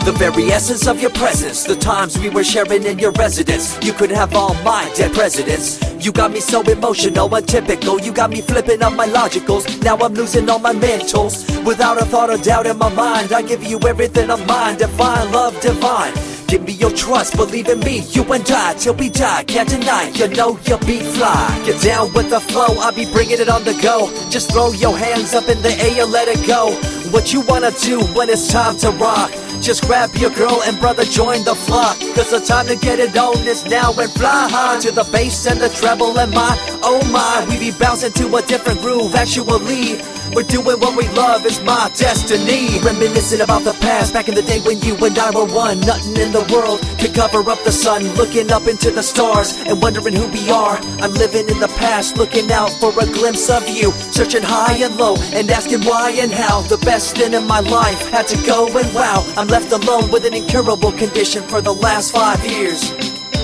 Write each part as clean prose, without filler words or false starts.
The very essence of your presence, the times we were sharing in your residence. You could have all my dead presidents. You got me so emotional, untypical. You got me flipping up my logicals. Now I'm losing all my mentals. Without a thought or doubt in my mind, I give you everything of mine. Divine love, divine. Give me your trust, believe in me, you and I, till we die, can't deny, you know you'll be fly. Get down with the flow, I'll be bringing it on the go. Just throw your hands up in the air, let it go. What you wanna do when it's time to rock? Just grab your girl and brother, join the flock. Cause the time to get it on is now, and fly high to the bass and the treble and my, oh my. We be bouncing to a different groove, actually. We're doing what we love, it's my destiny. Reminiscing about the past, back in the day when you and I were one. Nothing in the world could cover up the sun. Looking up into the stars and wondering who we are. I'm living in the past, looking out for a glimpse of you. Searching high and low and asking why and how. The best thing in my life had to go, and wow, I'm left alone with an incurable condition for the last 5 years.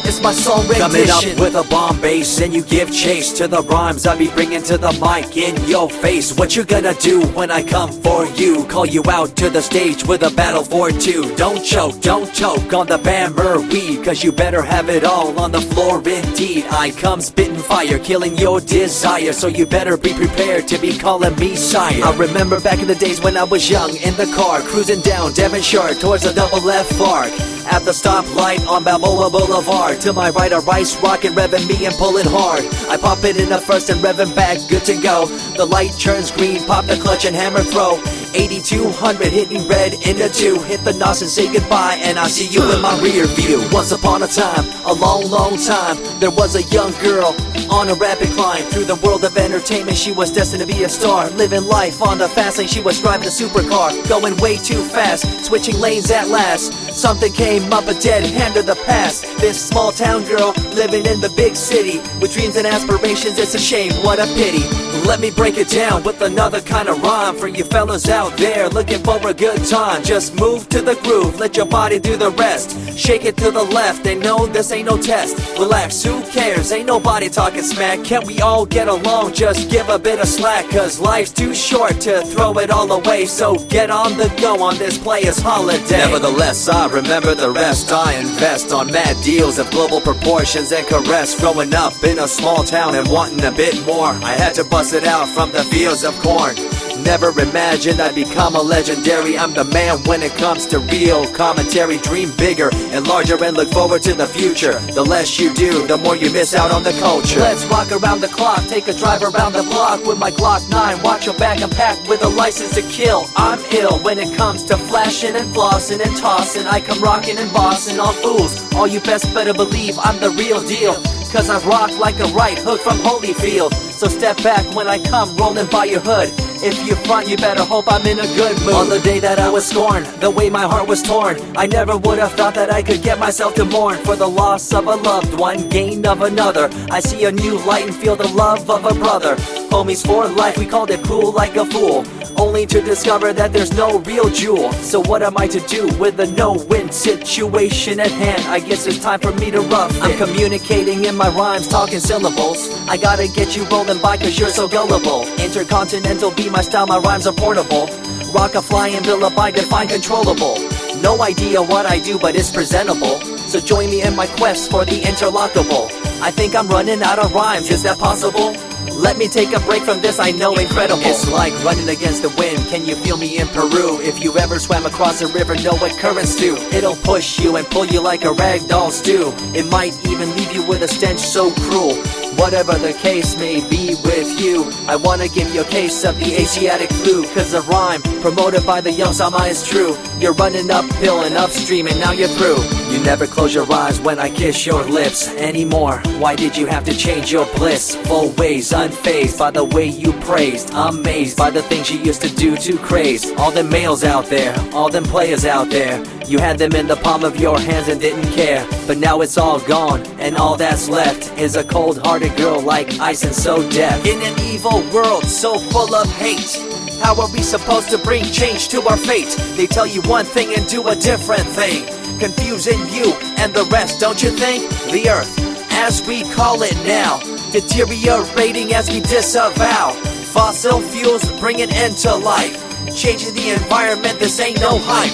It's my song rendition. Coming up with a bomb bass and you give chase to the rhymes I be bringing to the mic in your face. What you gonna do when I come for you? Call you out to the stage with a battle for two. Don't choke on the bammer weed, cause you better have it all on the floor indeed. I come spitting fire, killing your desire, so you better be prepared to be calling me sire. I remember back in the days when I was young, in the car, cruising down Devonshire towards the double F arc. At the stoplight on Balboa Boulevard, to my right a rice rocket revving me and pulling hard. I pop it in the first and revving back, good to go. The light turns green, pop the clutch and hammer throw. 8200 hitting red in the 2. Hit the NOS and say goodbye, and I see you in my rear view. Once upon a time, a long time, there was a young girl on a rapid climb through the world of entertainment. She was destined to be a star, living life on the fast lane. She was driving a supercar, going way too fast, switching lanes at last. Something came up, a dead hand of the past. This small town girl living in the big city with dreams and aspirations. It's a shame, what a pity. Let me break it down with another kind of rhyme for you fellas out there looking for a good time. Just move to the groove, let your body do the rest. Shake it to the left, they know this ain't no test. Relax, who cares, ain't nobody talking smack. Can't we all get along, just give a bit of slack. Cause life's too short to throw it all away, so get on the go on this player's holiday. Nevertheless, I remember the rest. I invest on mad deals of global proportions and caress. Growing up in a small town and wanting a bit more, I had to bust it out from the fields of corn. Never imagined I'd become a legendary. I'm the man when it comes to real commentary. Dream bigger and larger and look forward to the future. The less you do, the more you miss out on the culture. Let's rock around the clock, take a drive around the block with my Glock 9. Watch your back, I'm packed with a license to kill. I'm ill when it comes to flashing and flossing and tossing. I come rocking and bossing on fools. All you best better believe I'm the real deal, cause I rock like a right hook from Holyfield. So step back when I come rolling by your hood. If you front, you better hope I'm in a good mood. On the day that I was scorned, the way my heart was torn, I never would have thought that I could get myself to mourn for the loss of a loved one, gain of another. I see a new light and feel the love of a brother. Homies for life, we called it cool like a fool, only to discover that there's no real jewel. So what am I to do with a no-win situation at hand? I guess it's time for me to rough it. I'm communicating in my rhymes, talking syllables. I gotta get you rolling by cause you're so gullible. Intercontinental be my style, my rhymes are portable. Rock a flying villa by define controllable. No idea what I do, but it's presentable. So join me in my quest for the interlockable. I think I'm running out of rhymes, is that possible? Let me take a break from this, I know incredible. It's like running against the wind, can you feel me in Peru? If you ever swam across a river, know what currents do. It'll push you and pull you like a ragdoll stew. It might even leave you with a stench so cruel. Whatever the case may be with you, I wanna give you a case of the Asiatic flu. Cause the rhyme promoted by the young Sama is true. You're running uphill and upstream and now you're through. You never close your eyes when I kiss your lips anymore. Why did you have to change your bliss? Full ways, unfazed by the way you praised. Amazed by the things you used to do to craze. All them males out there, all them players out there, you had them in the palm of your hands and didn't care. But now it's all gone, and all that's left is a cold-hearted girl like ice and so deaf. In an evil world so full of hate, how are we supposed to bring change to our fate? They tell you one thing and do a different thing, confusing you and the rest, don't you think? The earth, as we call it now, deteriorating as we disavow. Fossil fuels bring an end to life, changing the environment, this ain't no hype.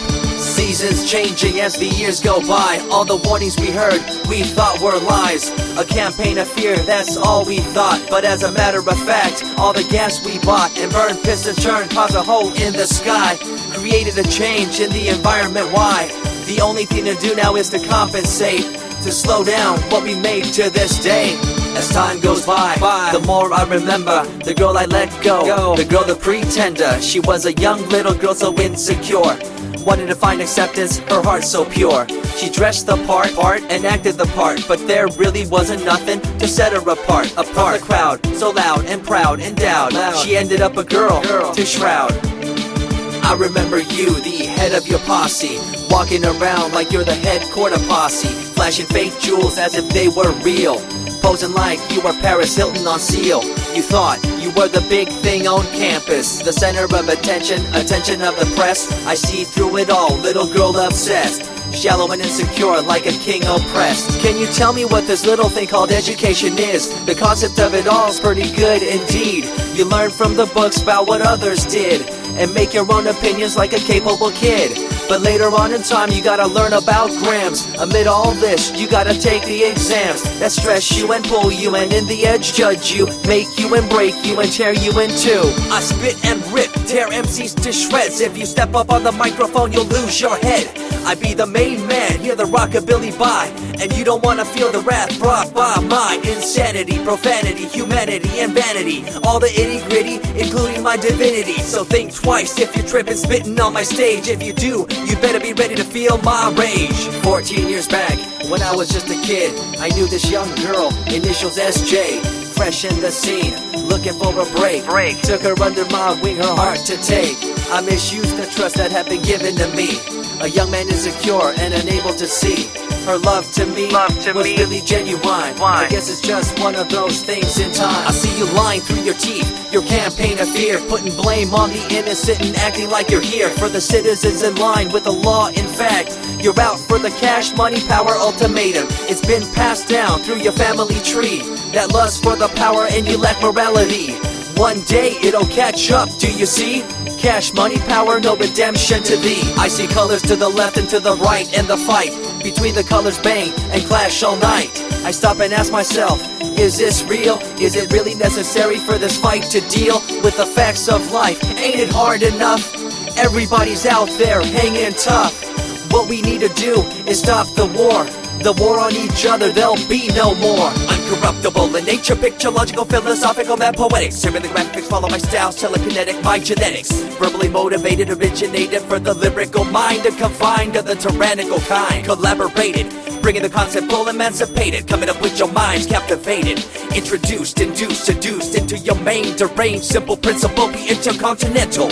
Seasons changing as the years go by. All the warnings we heard, we thought were lies. A campaign of fear, that's all we thought. But as a matter of fact, all the gas we bought and burned, pissed and churned caused a hole in the sky. Created a change in the environment, why? The only thing to do now is to compensate, to slow down what we made to this day. As time goes by, the more I remember the girl I let go, the girl, the pretender. She was a young little girl so insecure, wanted to find acceptance, her heart so pure. She dressed the part and acted the part, but there really wasn't nothing to set her apart from the crowd, so loud and proud, endowed. She ended up a girl to shroud. I remember you, the head of your posse, walking around like you're the head quarter posse, flashing fake jewels as if they were real, posing like you were Paris Hilton on seal. You thought you were the big thing on campus, the center of attention of the press. I see through it all, little girl obsessed, shallow and insecure like a king oppressed. Can you tell me what this little thing called education is? The concept of it all's pretty good indeed. You learn from the books about what others did and make your own opinions like a capable kid. But later on in time you gotta learn about grams. Amid all this you gotta take the exams that stress you and pull you, and in the edge judge you, make you and break you and tear you in two. I spit and rip, tear MCs to shreds. If you step up on the microphone you'll lose your head. I be the main man, hear the rockabilly by, and you don't wanna feel the wrath brought by my insanity, profanity, humanity, and vanity. All the itty gritty, including my divinity. So think twice if you're tripping, spitting on my stage. If you do, you better be ready to feel my rage. 14 years back, when I was just a kid, I knew this young girl, initials SJ, fresh in the scene, looking for a break. Took her under my wing, her heart to take. I misused the trust that had been given to me. A young man insecure and unable to see her love to me was really genuine. I guess it's just one of those things in time. I see you lying through your teeth, your campaign of fear, putting blame on the innocent and acting like you're here for the citizens in line with the law. In fact, you're out for the cash, money, power ultimatum. It's been passed down through your family tree, that lust for the power and you lack morality. One day it'll catch up, do you see? Cash, money, power, no redemption to thee. I see colors to the left and to the right, and the fight between the colors bang and clash all night. I stop and ask myself, is this real? Is it really necessary for this fight to deal with the facts of life? Ain't it hard enough? Everybody's out there hanging tough. What we need to do is stop the war on each other, there'll be no more. Uncorruptible in nature, picture, logical, philosophical, mad poetic. Serving the graphics, follow my style, telekinetic, my genetics. Verbally motivated, originated for the lyrical mind, and confined to the tyrannical kind. Collaborated, bringing the concept full emancipated, coming up with your minds captivated. Introduced, induced, seduced into your main deranged, simple principle, be intercontinental.